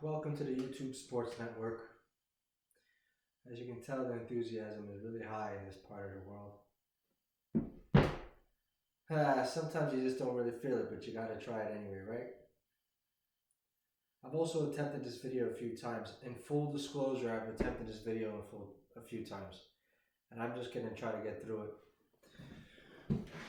Welcome to the YouTube Sports Network. As you can tell, the enthusiasm is really high in this part of the world. Sometimes you just don't really feel it, but you gotta try it anyway, right? I've also attempted this video a few times. In full disclosure, I've attempted this video a few times, and I'm just gonna try to get through it.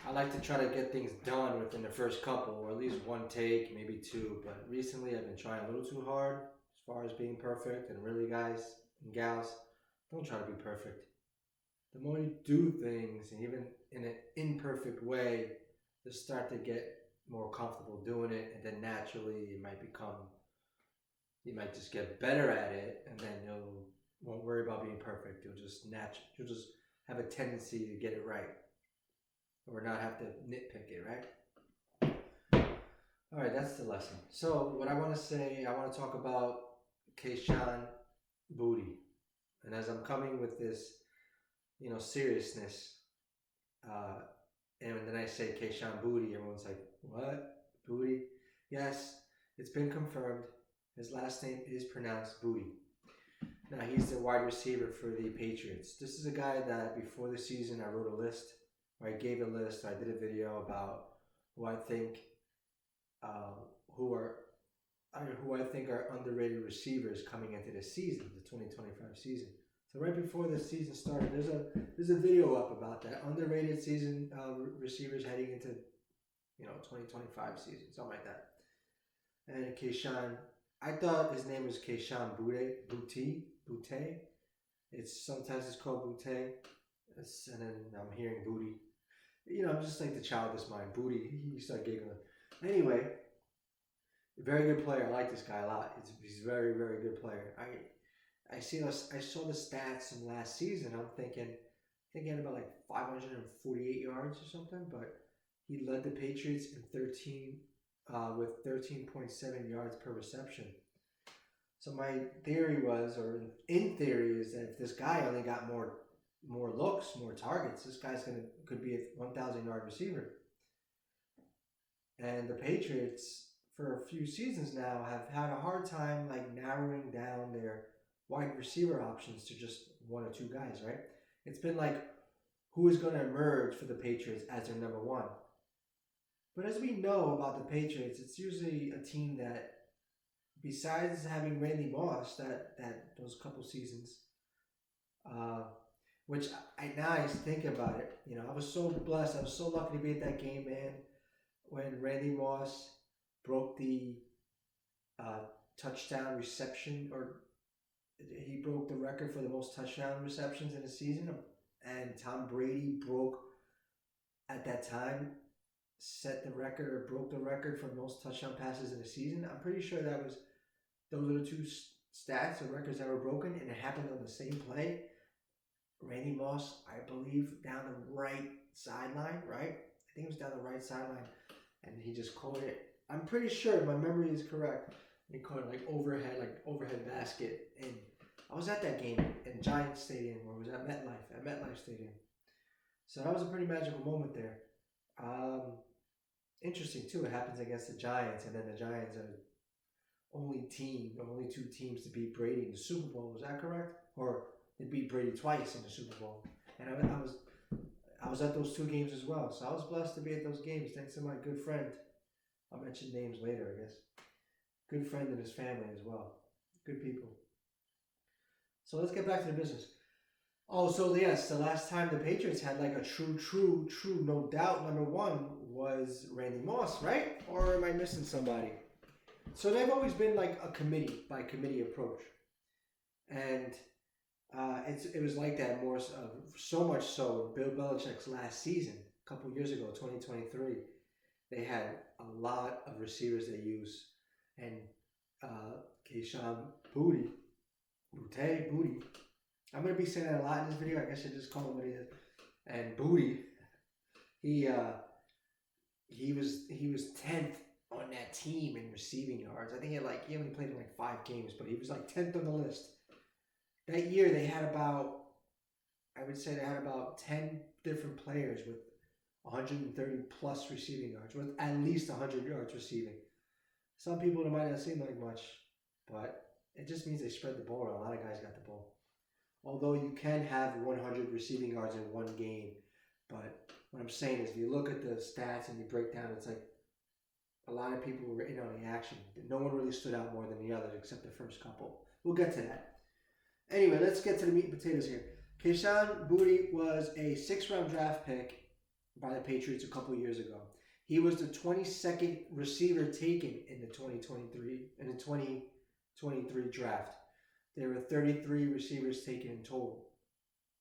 I like to try to get things done within the first couple, or at least one take, maybe two, but recently I've been trying a little too hard as far as being perfect, and really, guys and gals, don't try to be perfect. The more you do things, and even in an imperfect way, you start to get more comfortable doing it, and then naturally you might just get better at it, and then you won't worry about being perfect. You'll just have a tendency to get it right, or not have to nitpick it, right? All right, that's the lesson. So what I want to talk about Kayshon Boutte, and as I'm coming with this, seriousness, and then I say Kayshon Boutte, everyone's like, what? Boutte? Yes, it's been confirmed. His last name is pronounced Boutte. Now, he's the wide receiver for the Patriots. This is a guy that before the season I wrote a list, or I gave a list, I did a video about who I think are underrated receivers coming into the season, the 2025 season. So right before the season started, there's a video up about that underrated season receivers heading into 2025 season, something like that. And Kayshon, I thought his name was Kayshon Boutte. Sometimes it's called Boutte, and then I'm hearing Boutte. I'm just like the childish mind. Boutte, he started giggling. Anyway, very good player. I like this guy a lot. He's a very, very good player. I saw the stats from last season. I'm thinking he had about like 548 yards or something, but he led the Patriots with 13.7 yards per reception. So my theory was, or in theory, is that if this guy only got more looks, more targets, this guy's could be a 1,000-yard receiver. And the Patriots, for a few seasons now, have had a hard time narrowing down their wide receiver options to just one or two guys, right? It's been like, who is going to emerge for the Patriots as their number one? But as we know about the Patriots, it's usually a team that, besides having Randy Moss that those couple seasons, which I think about it, I was so blessed, I was so lucky to be at that game, man, when Randy Moss broke the touchdown reception, or he broke the record for the most touchdown receptions in a season, and Tom Brady at that time, set the record or broke the record for most touchdown passes in a season. I'm pretty sure those are the two stats or records that were broken, and it happened on the same play. Randy Moss, I believe, down the right sideline, right? I think it was down the right sideline, and he just caught it. I'm pretty sure my memory is correct. He caught it overhead basket, and I was at that game in Giants Stadium, or was at MetLife Stadium. So that was a pretty magical moment there. Interesting too. It happens against the Giants, and then the Giants are the only two teams to beat Brady in the Super Bowl. Was that correct? Or they beat Brady twice in the Super Bowl, and I was at those two games as well. So I was blessed to be at those games thanks to my good friend. I'll mention names later, I guess. Good friend and his family as well. Good people. So let's get back to the business. Oh, so yes, the last time the Patriots had a true, no doubt number one was Randy Moss, right? Or am I missing somebody? So they've always been like a committee by committee approach, and it was like that more so much so. Bill Belichick's last season, a couple years ago, 2023, they had a lot of receivers they use, and Kayshon Boutte. I'm going to be saying that a lot in this video. I guess I just call him what he is. And Boutte, he was 10th on that team in receiving yards. I think he only played in 5 games, but he was 10th on the list. That year they had about 10 different players with 130 plus receiving yards, with at least 100 yards receiving. Some people, it might not seem like much, but it just means they spread the ball around. A lot of guys got the ball. Although you can have 100 receiving yards in one game, but what I'm saying is if you look at the stats and you break down, it's like a lot of people were in on the action. No one really stood out more than the others except the first couple. We'll get to that. Anyway, let's get to the meat and potatoes here. Kayshon Boutte was a 6th-round draft pick by the Patriots a couple years ago. He was the 22nd receiver taken in the 2023 draft. There were 33 receivers taken in total.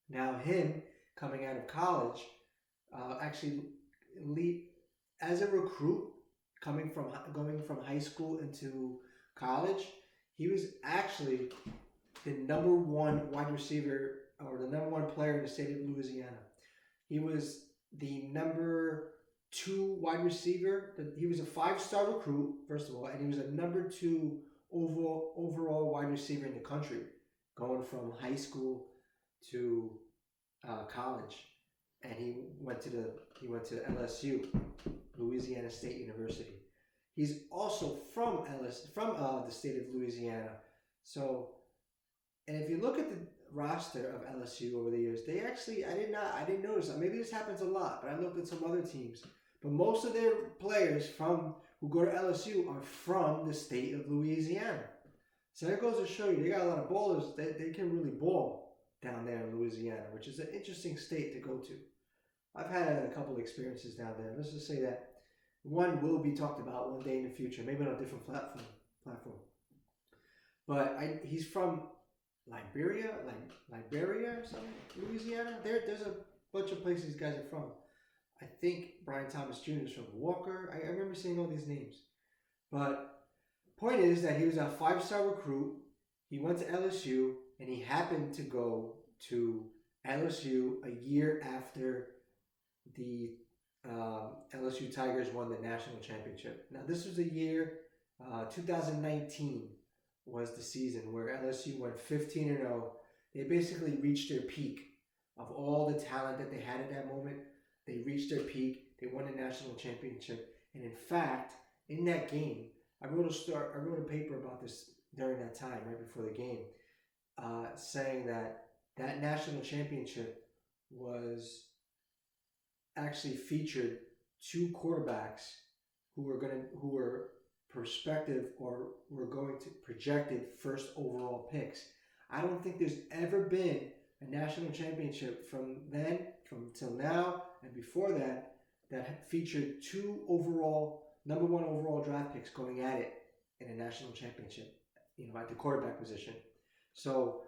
Now him coming out of college, as a recruit, going from high school into college, he was actually the number 1 wide receiver or the number 1 player in the state of Louisiana. He was the number 2 wide receiver. He was a 5-star recruit, first of all, and he was a number 2 overall wide receiver in the country, going from high school to college. And he went to LSU, Louisiana State University. He's also from the state of Louisiana. So, and if you look at the roster of LSU over the years, they actually I didn't notice. Maybe this happens a lot, but I looked at some other teams. But most of their players who go to LSU are from the state of Louisiana. So that goes to show you they got a lot of ballers. They can really ball down there in Louisiana, which is an interesting state to go to. I've had a couple of experiences down there. Let's just say that one will be talked about one day in the future, maybe on a different platform. But he's from Liberia or something, Louisiana. There's a bunch of places these guys are from. I think Brian Thomas Jr. is from Walker. I remember seeing all these names. But point is that he was a 5-star recruit. He went to LSU, and he happened to go to LSU a year after the LSU Tigers won the national championship. Now, this was the year 2019 was the season where LSU went 15-0. They basically reached their peak of all the talent that they had at that moment. They reached their peak. They won the national championship. And in fact, in that game, I wrote a paper about this during that time, right before the game, saying that national championship was actually featured 2 quarterbacks who were prospective or were going to projected first overall picks. I don't think there's ever been a national championship from till now and before that featured 2 number 1 overall draft picks going at it in a national championship, at the quarterback position. So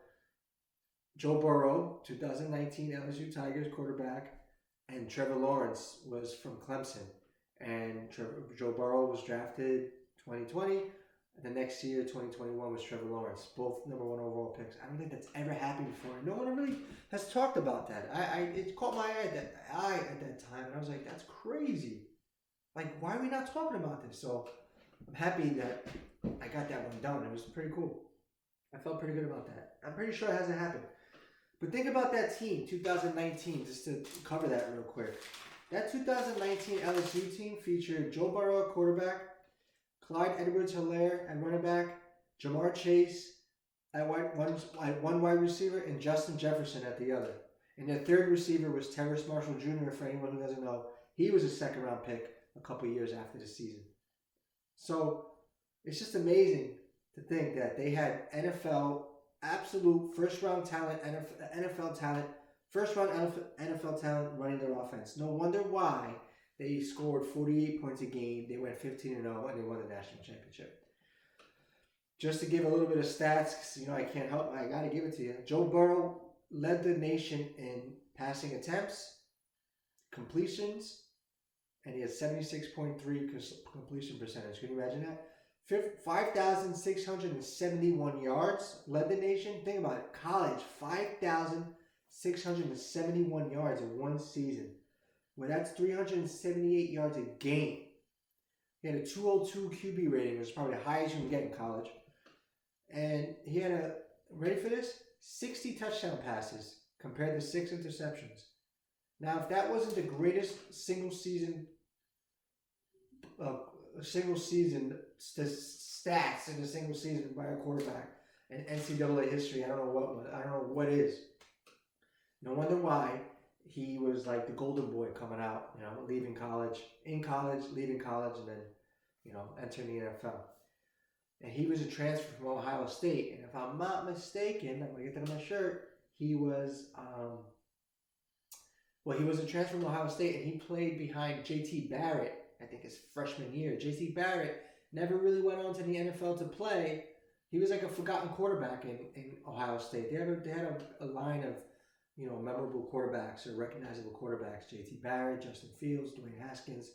Joe Burrow, 2019 LSU Tigers quarterback, and Trevor Lawrence was from Clemson. And Joe Burrow was drafted 2020. The next year, 2021, was Trevor Lawrence. Both number 1 overall picks. I don't think that's ever happened before. No one really has talked about that. It caught my eye at that time, and I was like, that's crazy. Like, why are we not talking about this? So I'm happy that I got that one done. It was pretty cool. I felt pretty good about that. I'm pretty sure it hasn't happened. But think about that team, 2019, just to cover that real quick. That 2019 LSU team featured Joe Burrow at quarterback, Clyde Edwards-Helaire at running back, Jamar Chase at one wide receiver, and Justin Jefferson at the other. And their third receiver was Terrace Marshall Jr., for anyone who doesn't know. He was a 2nd-round pick a couple years after the season. So it's just amazing to think that they had absolute first-round talent, NFL talent, first-round NFL talent running their offense. No wonder why they scored 48 points a game. They went 15-0, and they won the national championship. Just to give a little bit of stats, because I can't help, I got to give it to you. Joe Burrow led the nation in passing attempts, completions, and he had 76.3 completion percentage. Can you imagine that? 5,671 yards, led the nation. Think about it. College, 5,671 yards in one season. Well, that's 378 yards a game. He had a 202 QB rating, which is probably the highest you can get in college. And he had ready for this? 60 touchdown passes compared to 6 interceptions. Now, if that wasn't the greatest single season a single season stats in a single season by a quarterback in NCAA history. I don't know what is. No wonder why he was like the golden boy coming out. Leaving college, leaving college, and then entering the NFL. And he was a transfer from Ohio State. And if I'm not mistaken, I'm gonna get that on my shirt. He was he was a transfer from Ohio State, and he played behind J.T. Barrett. I think his freshman year. J.T. Barrett never really went on to the NFL to play. He was like a forgotten quarterback in Ohio State. They had a line of memorable quarterbacks or recognizable quarterbacks. J.T. Barrett, Justin Fields, Dwayne Haskins.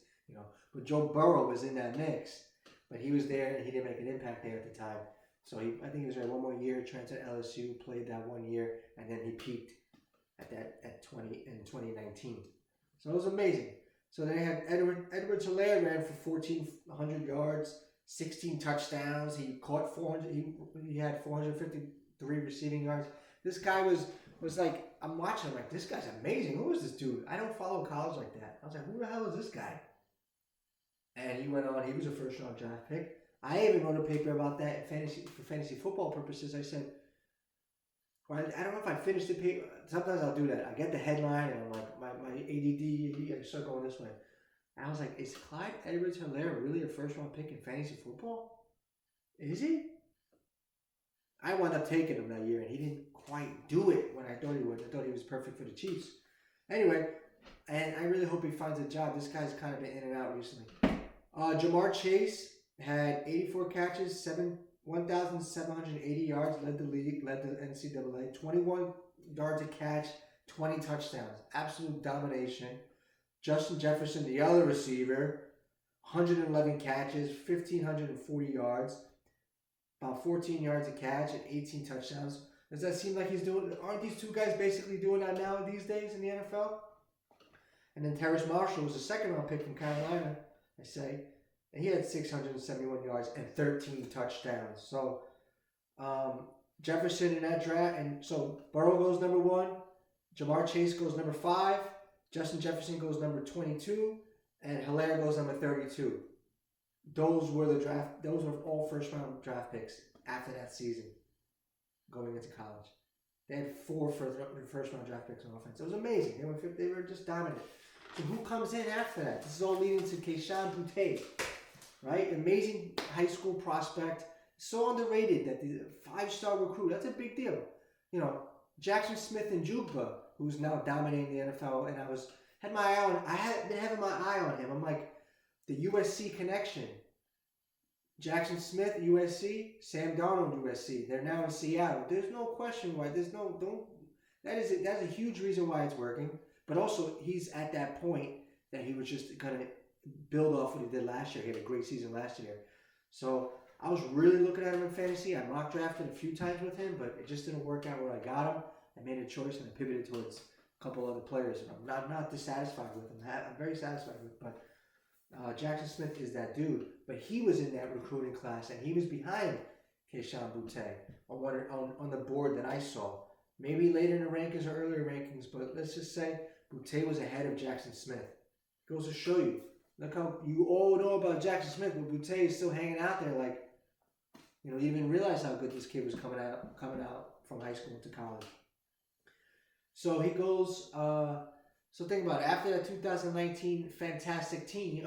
But Joe Burrow was in that mix. But he was there, and he didn't make an impact there at the time. So I think he was there one more year, transferred to LSU, played that 1 year, and then he peaked in 2019. So it was amazing. So they had Edwards Helaire ran for 1,400 yards, 16 touchdowns. He caught 400. He had 453 receiving yards. This guy was like, I'm watching. I'm like, this guy's amazing. Who is this dude? I don't follow college like that. I was like, who the hell is this guy? And he went on. He was a first-round draft pick. I even wrote a paper about that for fantasy football purposes. I said, well, I don't know if I finished the paper. Sometimes I'll do that. I get the headline, and I'm like, my ADD, I start going this way. And I was like, is Clyde Edwards-Helaire really a first-round pick in fantasy football? Is he? I wound up taking him that year, and he didn't quite do it when I thought he would. I thought he was perfect for the Chiefs. Anyway, and I really hope he finds a job. This guy's kind of been in and out recently. Jamar Chase had 84 catches, 1,780 yards, led the league, led the NCAA, 21 yards a catch, 20 touchdowns. Absolute domination. Justin Jefferson, the other receiver, 111 catches, 1,540 yards, about 14 yards a catch, and 18 touchdowns. Does that seem like aren't these two guys basically doing that now these days in the NFL? And then Terrace Marshall was a second-round pick from Carolina, I say. And he had 671 yards and 13 touchdowns. So Jefferson in that draft. And so Burrow goes number 1. Jamar Chase goes number 5. Justin Jefferson goes number 22. And Helaire goes number 32. Those were all first-round draft picks after that season going into college. They had 4 first-round draft picks on offense. It was amazing. They were just dominant. So who comes in after that? This is all leading to Kayshon Boutte, right? Amazing high school prospect. So underrated that the 5-star recruit. That's a big deal. Jackson Smith and Jugba, who's now dominating the NFL, and I had been having my eye on him. I'm like, the USC connection. Jackson Smith, USC, Sam Darnold, USC. They're now in Seattle. There's no question why. That's a huge reason why it's working. But also, he's at that point that he was just going to build off what he did last year. He had a great season last year. So I was really looking at him in fantasy. I mock drafted a few times with him, but it just didn't work out where I got him. I made a choice and I pivoted towards a couple other players. I'm not dissatisfied with him. I'm very satisfied with him. But Jackson Smith is that dude. But he was in that recruiting class, and he was behind Kayshon Boutte on the board that I saw. Maybe later in the rankings or earlier rankings, but let's just say Boutte was ahead of Jackson Smith. Goes to show you. Look how you all know about Jackson Smith, but Boutte is still hanging out there. Like, you didn't realize how good this kid was coming out from high school to college. So he goes. So think about it. After that 2019 fantastic team,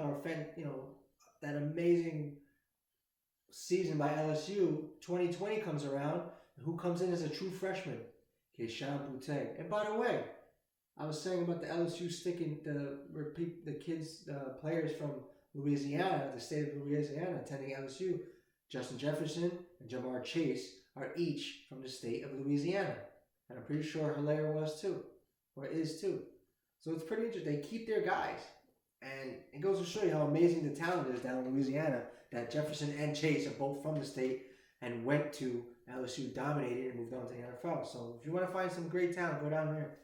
that amazing season by LSU, 2020 comes around. And who comes in as a true freshman? Kayshon Boutte. And by the way, I was saying about the LSU sticking the kids, players from Louisiana, the state of Louisiana, attending LSU. Justin Jefferson and Jamar Chase are each from the state of Louisiana. And I'm pretty sure Helaire was too, or is too. So it's pretty interesting. They keep their guys. And it goes to show you how amazing the talent is down in Louisiana, that Jefferson and Chase are both from the state and went to LSU, dominated, and moved on to the NFL. So if you want to find some great talent, go down there.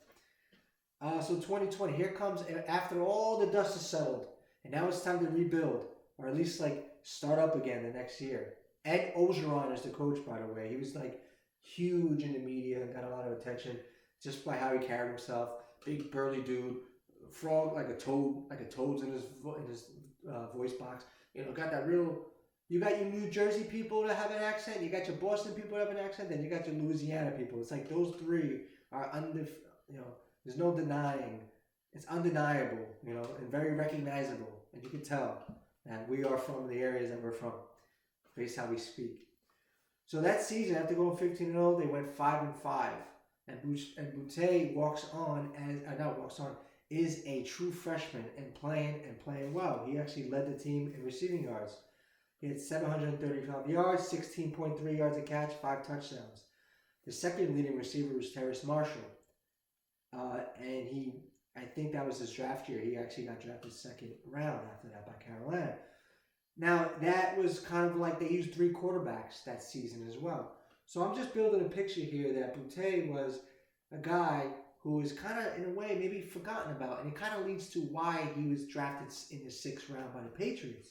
So 2020, here comes, after all the dust is settled, and now it's time to rebuild, or at least start up again the next year. Ed Ogeron is the coach, by the way. He was huge in the media and got a lot of attention just by how he carried himself. Big burly dude, frog like a toad's in his voice box. got that real. You got your New Jersey people that have an accent. You got your Boston people that have an accent. Then you got your Louisiana people. It's like those three are there's no denying. It's undeniable, and very recognizable. And you can tell that we are from the areas that we're from, based how we speak. So that season, after going 15-0, they went 5-5. And Boutte is a true freshman and playing well. He actually led the team in receiving yards. He had 735 yards, 16.3 yards a catch, 5 touchdowns. The second leading receiver was Terrace Marshall. And I think that was his draft year. He actually got drafted second round after that by Carolina. Now, that was kind of like they used 3 quarterbacks that season as well. So I'm just building a picture here that Boutte was a guy who was kind of, in a way, maybe forgotten about. And it kind of leads to why he was drafted in the 6th round by the Patriots.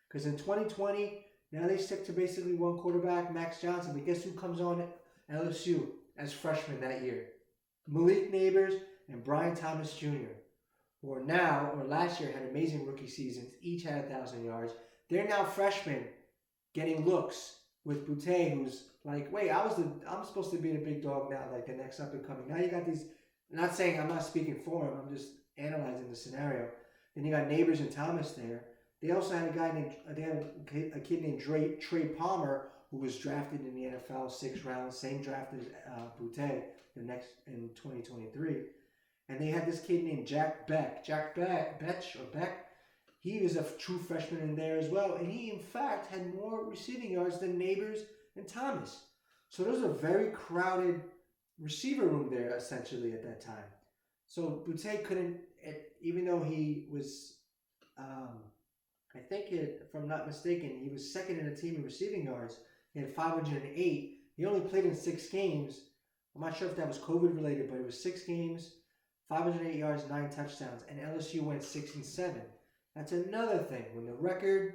Because in 2020, now they stick to basically one quarterback, Max Johnson. But guess who comes on LSU as freshmen that year? Malik Neighbors and Brian Thomas Jr., who are now, or last year, had amazing rookie seasons. Each had 1,000 yards. They're now freshmen getting looks with Boutte, who's like, wait, I'm supposed to be the big dog now, like the next up and coming. Now you got these, I'm not saying I'm not speaking for him, I'm just analyzing the scenario. Then you got Neighbors and Thomas there. They also had a kid named Trey Palmer, who was drafted in the NFL 6th round, same draft as Boutte in 2023. And they had this kid named Jack Beck. He was a true freshman in there as well. And he, in fact, had more receiving yards than Neighbors and Thomas. So there was a very crowded receiver room there, essentially, at that time. So Boutte couldn't, even though he was, I think, if I'm not mistaken, he was second in the team in receiving yards. He had 508. He only played in 6 games. I'm not sure if that was COVID related, but it was 6 games, 508 yards, 9 touchdowns, and LSU went 6-7. That's another thing. When the record,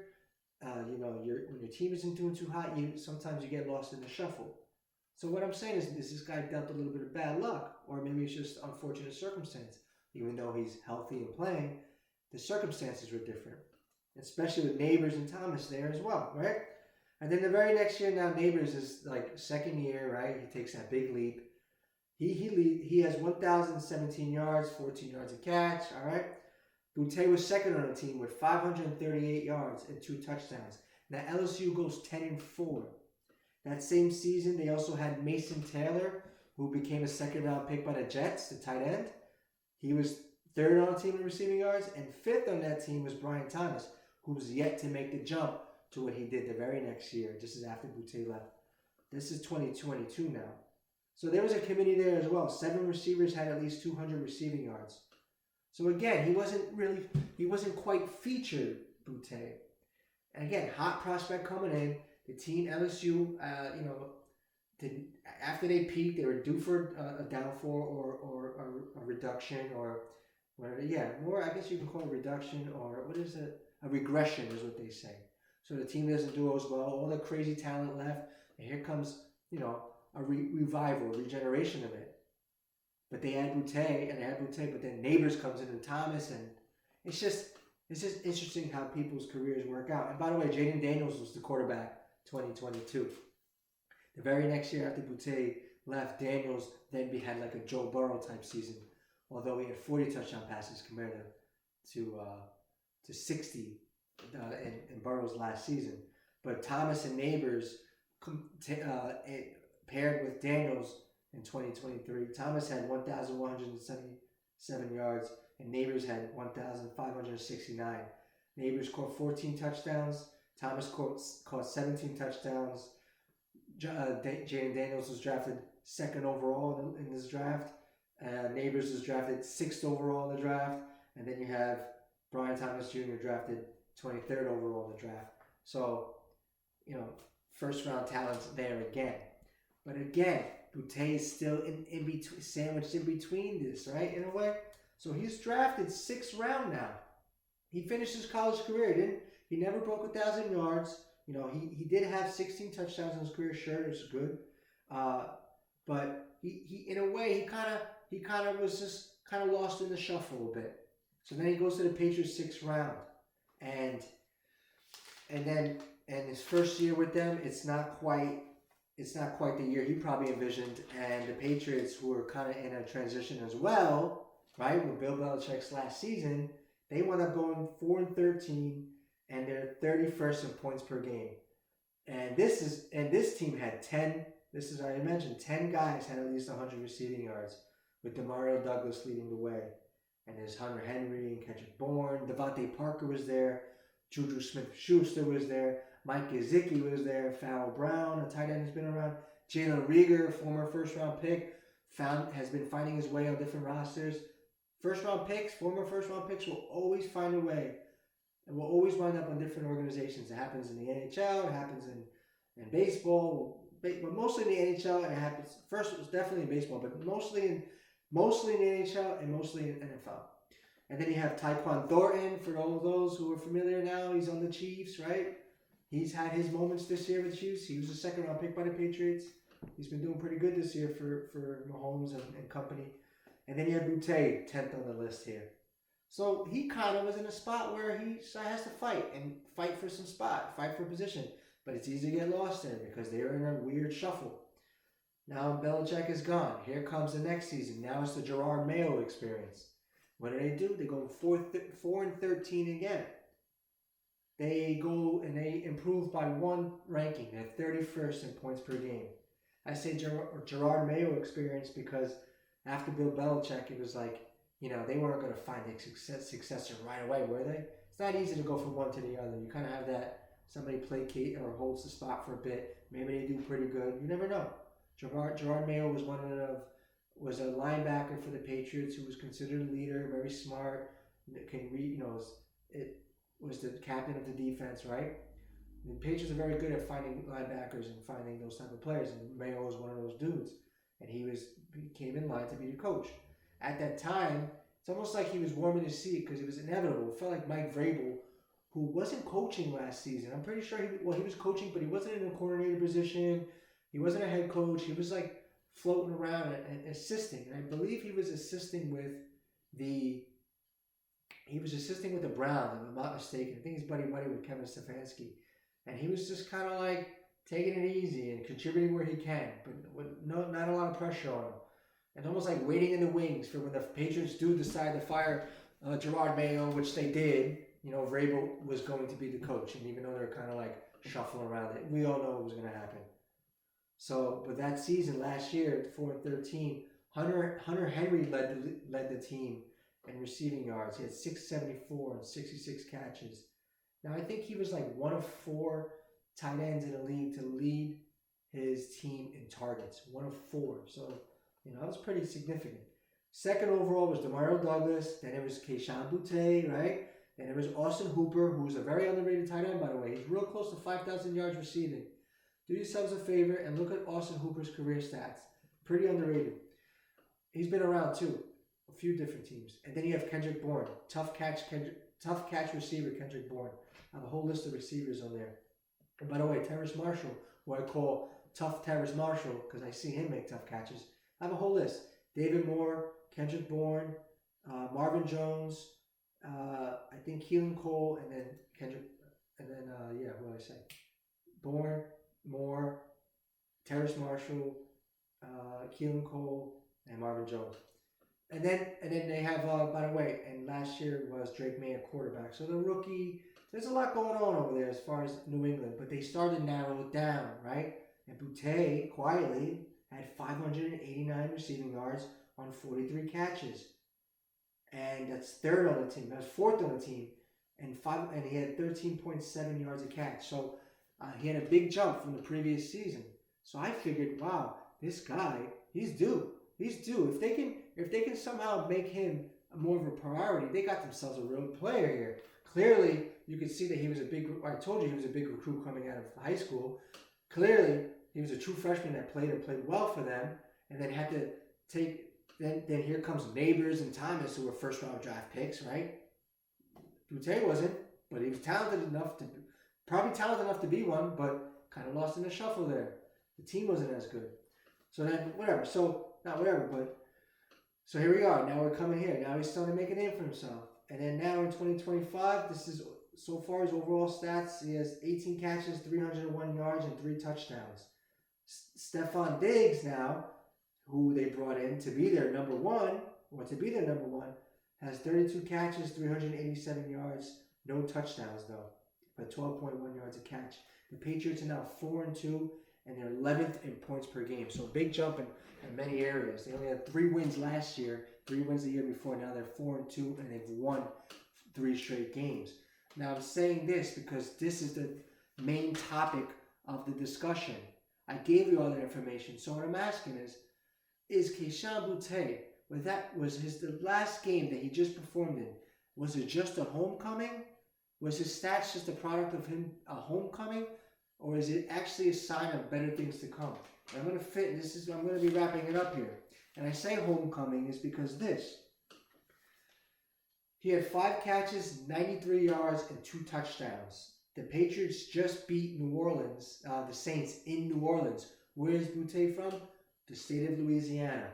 when your team isn't doing too hot, sometimes you get lost in the shuffle. So what I'm saying is this guy dealt a little bit of bad luck, or maybe it's just unfortunate circumstance. Even though he's healthy and playing, the circumstances were different, especially with Neighbors and Thomas there as well, right? And then the very next year, now Neighbors is like second year, right? He takes that big leap. He has 1,017 yards, 14 yards a catch, all right? Boutte was second on the team with 538 yards and 2 touchdowns. Now LSU goes 10-4. That same season, they also had Mason Taylor, who became a second-round pick by the Jets, the tight end. He was third on the team in receiving yards, and 5th on that team was Brian Thomas, who was yet to make the jump to what he did the very next year, just as after Boutte left. This is 2022 now. So there was a committee there as well. 7 receivers had at least 200 receiving yards. So again, he wasn't quite featured, Boutte. And again, hot prospect coming in. The team, LSU, after they peaked, they were due for a downfall or a reduction or whatever. Yeah, more, I guess you can call it a reduction, or what is it? A regression is what they say. So the team doesn't do as well. All the crazy talent left. And here comes, a revival, a regeneration of it. But they had Boutte, but then Neighbors comes in and Thomas, and it's just interesting how people's careers work out. And by the way, Jaden Daniels was the quarterback 2022. The very next year after Boutte left, Daniels then had like a Joe Burrow type season, although he had 40 touchdown passes compared to 60 in Burrow's last season. But Thomas and Neighbors paired with Daniels in 2023. Thomas had 1,177 yards, and Neighbors had 1,569. Neighbors caught 14 touchdowns. Thomas caught 17 touchdowns. Jaden Daniels was drafted 2nd overall in this draft. Neighbors was drafted 6th overall in the draft. And then you have Brian Thomas Jr. drafted 23rd overall in the draft. So, first round talents there again. But again, Boutte is still in between, sandwiched in between this, right? In a way. So he's drafted 6th round now. He finished his college career. He never broke 1,000 yards. He did have 16 touchdowns in his career. Sure, it's good. But he in a way he kind of was just kind of lost in the shuffle a bit. So then he goes to the Patriots 6th round, and and then and his first year with them, it's not quite the year he probably envisioned. And the Patriots, who were kind of in a transition as well, right? With Bill Belichick's last season, they wound up going 4-13, and they're 31st in points per game. And this team had 10. This is, I mentioned, 10 guys had at least 100 receiving yards, with Demario Douglas leading the way. And there's Hunter Henry and Kendrick Bourne. Devontae Parker was there. Juju Smith-Schuster was there. Mike Gesicki was there. Farrell Brown, a tight end who's been around. Jalen Reagor, former first-round pick, has been finding his way on different rosters. Former first-round picks will always find a way and will always wind up on different organizations. It happens in the NHL. It happens in baseball. But mostly in the NHL, it happens. First, it was definitely in baseball, but mostly in the NHL and mostly in NFL. And then you have Tyquan Thornton, for all of those who are familiar now. He's on the Chiefs, right? He's had his moments this year with the Chiefs. He was a second-round pick by the Patriots. He's been doing pretty good this year for Mahomes and company. And then you have Boutte, 10th on the list here. So he kind of was in a spot where he has to fight for some spot, fight for position. But it's easy to get lost there because they were in a weird shuffle. Now Belichick is gone. Here comes the next season. Now it's the Gerard Mayo experience. What do? They go 4-13 again. They go and they improve by one ranking. They're 31st in points per game. I say Gerard Mayo experience because after Bill Belichick, it was like, they weren't going to find a successor right away, were they? It's not easy to go from one to the other. You kind of have that somebody placate or holds the spot for a bit. Maybe they do pretty good. You never know. Gerard Mayo was a linebacker for the Patriots who was considered a leader, very smart, can read, it was the captain of the defense, right? The Patriots are very good at finding linebackers and finding those type of players, and Mayo was one of those dudes. And he came in line to be the coach. At that time, it's almost like he was warming his seat because it was inevitable. It felt like Mike Vrabel, who wasn't coaching last season. I'm pretty sure he was coaching, but he wasn't in a coordinator position. He wasn't a head coach. He was like floating around and assisting. And I believe he was assisting with the Browns, if I'm not mistaken. I think he's buddy with Kevin Stefanski. And he was just kind of like taking it easy and contributing where he can, but with not a lot of pressure on him. And almost like waiting in the wings for when the Patriots do decide to fire Gerard Mayo, which they did. Vrabel was going to be the coach. And even though they're kind of like shuffling around it, we all know what was going to happen. So, but that season last year, 4-13, Hunter Henry led the team in receiving yards. He had 674 and 66 catches. Now, I think he was like one of 4 tight ends in the league to lead his team in targets. One of 4. So, that was pretty significant. Second overall was Demario Douglas. Then it was Kayshon Boutte, right? Then it was Austin Hooper, who's a very underrated tight end, by the way. He's real close to 5,000 yards receiving. Do yourselves a favor and look at Austin Hooper's career stats. Pretty underrated. He's been around too. A few different teams. And then you have Kendrick Bourne. Tough catch receiver, Kendrick Bourne. I have a whole list of receivers on there. And by the way, Terrace Marshall, who I call Tough Terrace Marshall because I see him make tough catches. I have a whole list. David Moore, Kendrick Bourne, Marvin Jones, I think Keelan Cole, and then Kendrick, and then, what did I say? Bourne, Moore, Terrace Marshall, Keelan Cole, and Marvin Jones. And then they have, by the way, and last year was Drake May at quarterback. So the rookie, there's a lot going on over there as far as New England, but they started to narrow it down, right? And Boutte, quietly, had 589 receiving yards on 43 catches. And that's third on the team. That's fourth on the team. And he had 13.7 yards a catch. So he had a big jump from the previous season. So I figured, wow, this guy, he's due. He's due. If they can somehow make him more of a priority, they got themselves a real player here. Clearly, you could see that he was I told you he was a big recruit coming out of high school. Clearly, he was a true freshman that played well for them, and then had to take. Then here comes Neighbors and Thomas, who were first-round draft picks, right? Boutte wasn't, but he was talented enough to be one, but kind of lost in the shuffle there. The team wasn't as good. So then, whatever. So, not whatever, but... So here we are. Now we're coming here. Now he's starting to make a name for himself. And then now in 2025, this is so far his overall stats, he has 18 catches, 301 yards, and 3 touchdowns. Stephon Diggs now, who they brought in to be their number one, has 32 catches, 387 yards, no touchdowns though, but 12.1 yards a catch. The Patriots are now 4-2, and they're 11th in points per game. So a big jump in many areas. They only had 3 wins last year, 3 wins the year before. Now they're 4-2, and they've won 3 straight games. Now I'm saying this because this is the main topic of the discussion. I gave you all that information. So what I'm asking is Kayshon Boutte, the last game that he just performed in, was it just a homecoming? Was his stats just a product of him a homecoming? Or is it actually a sign of better things to come? And I'm going to be wrapping it up here. And I say homecoming is because he had 5 catches, 93 yards, and 2 touchdowns. The Patriots just beat New Orleans, the Saints in New Orleans. Where is Boutte from? The state of Louisiana.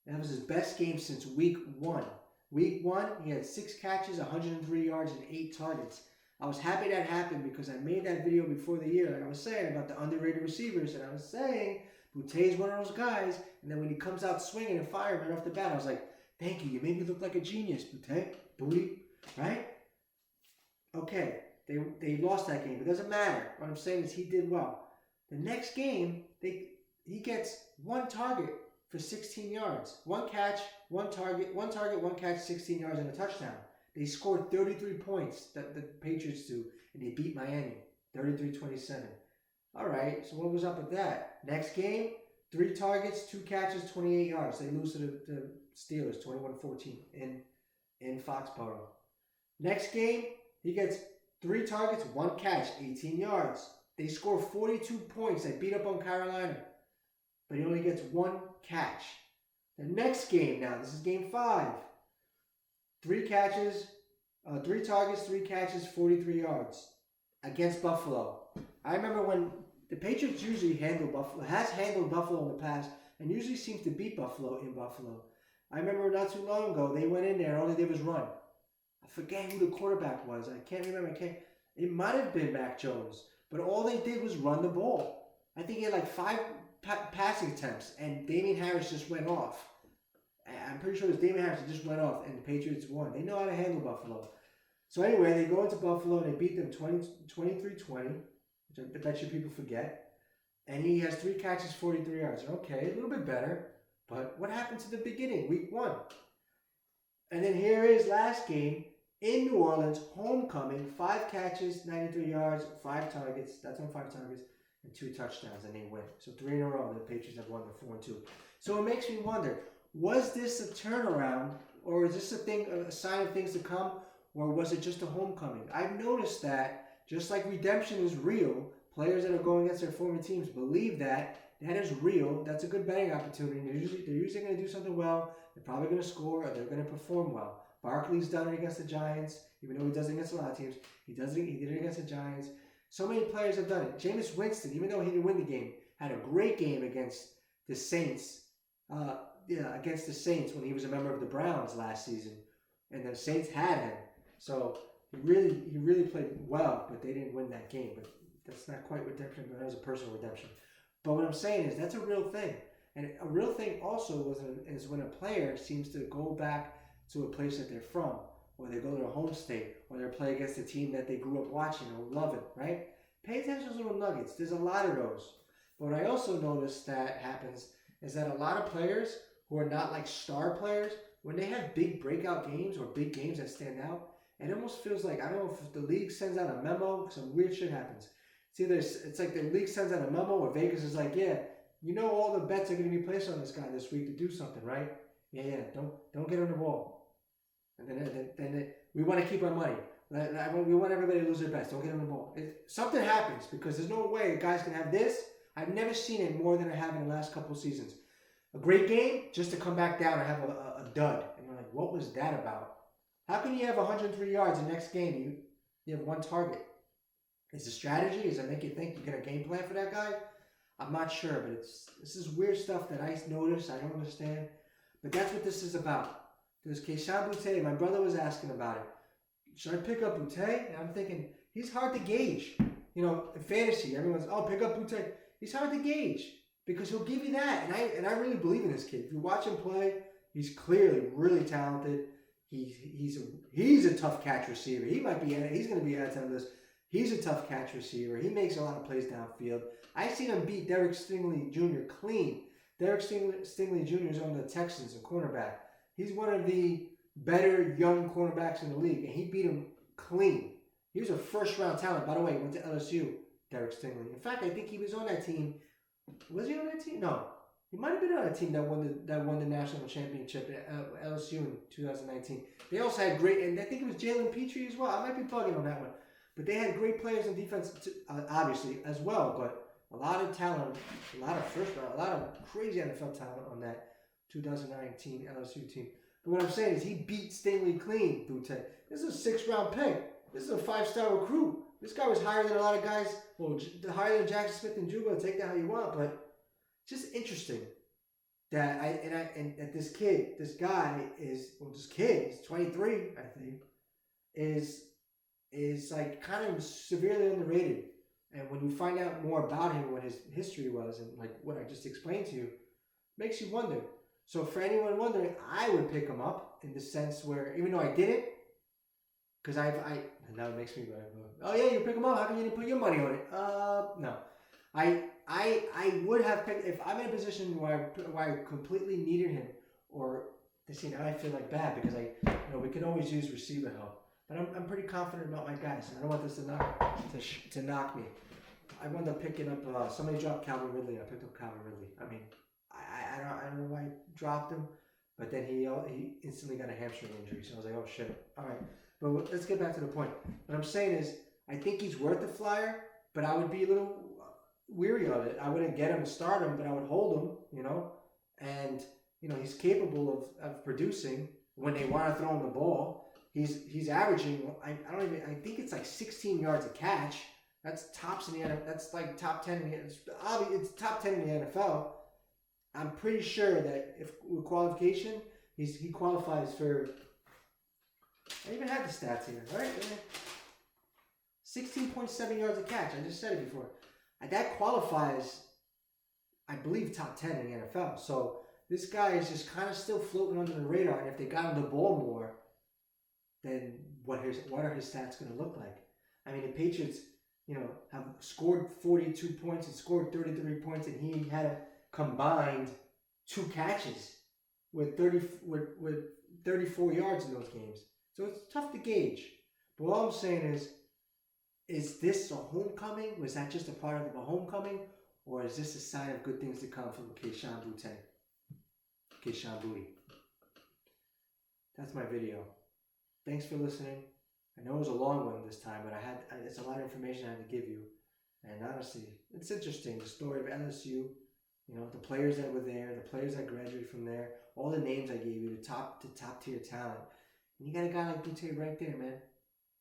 That was his best game since week 1. Week 1, he had 6 catches, 103 yards, and 8 targets. I was happy that happened because I made that video before the year, like I was saying, about the underrated receivers. And I was saying, Boutte is one of those guys. And then when he comes out swinging and firing right off the bat, I was like, thank you. You made me look like a genius, Boutte, right? Okay, they lost that game. It doesn't matter. What I'm saying is he did well. The next game, he gets 1 target for 16 yards. 1 catch, 1 target, 1 catch, 16 yards, and a touchdown. They scored 33 points, that the Patriots do, and they beat Miami, 33-27. All right, so what was up with that? Next game, 3 targets, 2 catches, 28 yards. They lose to the Steelers, 21-14 in Foxborough. Next game, he gets 3 targets, 1 catch, 18 yards. They score 42 points. They beat up on Carolina, but he only gets 1 catch. The next game now, this is game 5. 3 targets, 3 catches, 43 yards against Buffalo. I remember when the Patriots usually handled Buffalo in the past, and usually seems to beat Buffalo in Buffalo. I remember not too long ago, they went in there and all they did was run. I forget who the quarterback was. I can't remember. It might have been Mac Jones, but all they did was run the ball. I think he had like 5 passing attempts, and Damian Harris just went off. I'm pretty sure it was Damian Harris that just went off, and the Patriots won. They know how to handle Buffalo. So anyway, they go into Buffalo, and they beat them 23-20, which I bet you people forget. And he has 3 catches, 43 yards. Okay, a little bit better. But what happened to the beginning, week 1? And then here is last game in New Orleans, homecoming, 5 catches, 93 yards, 5 targets. That's on 5 targets, and 2 touchdowns, and they win. So 3 in a row, and the Patriots have won. They're 4-2. So it makes me wonder, was this a turnaround, or is this a sign of things to come, or was it just a homecoming? I've noticed that, just like redemption is real, players that are going against their former teams believe that is real. That's a good betting opportunity. They're usually going to do something well. They're probably going to score, or they're going to perform well. Barkley's done it against the Giants, even though he does it against a lot of teams. He did it against the Giants. So many players have done it. Jameis Winston, even though he didn't win the game, had a great game against the Saints. Against the Saints when he was a member of the Browns last season, and the Saints had him. So he really played well, but they didn't win that game. But that's not quite redemption, but that was a personal redemption. But what I'm saying is that's a real thing, and a real thing also is when a player seems to go back to a place that they're from, or they go to their home state, or they play against a team that they grew up watching or loving. Right? Pay attention to those little nuggets. There's a lot of those. But what I also noticed that happens is that a lot of players who are not like star players, when they have big breakout games or big games that stand out, it almost feels like, I don't know if the league sends out a memo, some weird shit happens. It's like the league sends out a memo or Vegas is like, yeah, you know all the bets are going to be placed on this guy this week to do something, right? Yeah, don't get on the ball. And then we want to keep our money. We want everybody to lose their bets. Don't get on the ball. Something happens because there's no way guys can have this. I've never seen it more than I have in the last couple of seasons. A great game, just to come back down and have a dud. And you're like, what was that about? How can you have 103 yards the next game? You have 1 target. Is it strategy? Does it make you think you get a game plan for that guy? I'm not sure, but this is weird stuff that I notice. I don't understand. But that's what this is about. There's Kayshon Boutte. My brother was asking about it. should I pick up Boutte? And I'm thinking, he's hard to gauge. You know, in fantasy, everyone's, oh, pick up Boutte. He's hard to gauge because he'll give you that. And I really believe in this kid. If you watch him play, he's clearly really talented. He's a tough catch receiver. He's going to be at the end of this. He's a tough catch receiver. He makes a lot of plays downfield. I've seen him beat Derek Stingley Jr. clean. Derek Stingley Jr. is on the Texans, a cornerback. He's one of the better young cornerbacks in the league, and he beat him clean. He was a first-round talent. By the way, he went to LSU, Derek Stingley. In fact, I think he was on that team. Was he on that team? No. He might have been on a team that won the national championship at LSU in 2019. They also had great, and I think it was Jalen Petrie as well. I might be bugging on that one. But they had great players on defense, obviously, as well. But a lot of talent, a lot of first-round, a lot of crazy NFL talent on that 2019 LSU team. But what I'm saying is he beat Stingley clean, Boutte. This is a 6th-round pick. This is a 5-star recruit. This guy was higher than a lot of guys. Well, higher than Jackson Smith and Juba. Take that how you want, but it's just interesting that this kid, this guy is, well, this kid is 23, I think, is like kind of severely underrated. And when you find out more about him, what his history was, and like what I just explained to you, makes you wonder. So for anyone wondering, I would pick him up in the sense where, even though I didn't, because and now it makes me go, oh yeah, you pick him up. How come you didn't put your money on it? No, I would have picked, if I'm in a position where I completely needed him, or see, now I feel like bad because we can always use receiver help, but I'm pretty confident about my guys, and I don't want this to knock me. I wound up picking up somebody dropped Calvin Ridley. I picked up Calvin Ridley. I mean, I don't know why I dropped him, but then he instantly got a hamstring injury, so I was like, oh shit, all right. But let's get back to the point. What I'm saying is, I think he's worth the flyer, but I would be a little weary of it. I wouldn't get him and start him, but I would hold him, and he's capable of producing when they want to throw him the ball. He's averaging, I think it's like 16 yards a catch. That's tops in the NFL. That's like top 10 in the it's top 10 in the NFL. I'm pretty sure that if with qualification, he qualifies for. I even have the stats here, right? 16.7 yards a catch. I just said it before. That qualifies, I believe, top 10 in the NFL. So this guy is just kind of still floating under the radar. And if they got him the ball more, then what are his stats going to look like? I mean, the Patriots, have scored 42 points and scored 33 points, and he had a combined 2 catches with 34 yards in those games. So it's tough to gauge. But all I'm saying is this a homecoming? Was that just a product of a homecoming? Or is this a sign of good things to come from Kayshon Boutte? Kayshon Boutte. That's my video. Thanks for listening. I know it was a long one this time, but it's a lot of information I had to give you. And honestly, it's interesting. The story of LSU, the players that were there, the players that graduated from there, all the names I gave you, the top tier talent. And you got a guy like Boutte right there, man.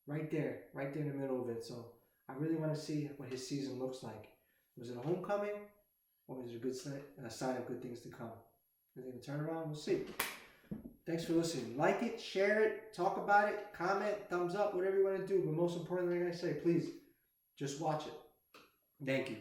Right there in the middle of it. So I really want to see what his season looks like. Was it a homecoming, or was it a sign of good things to come? Is it going to turn around? We'll see. Thanks for listening. Like it, share it, talk about it, comment, thumbs up, whatever you want to do. But most importantly, like I say, please just watch it. Thank you.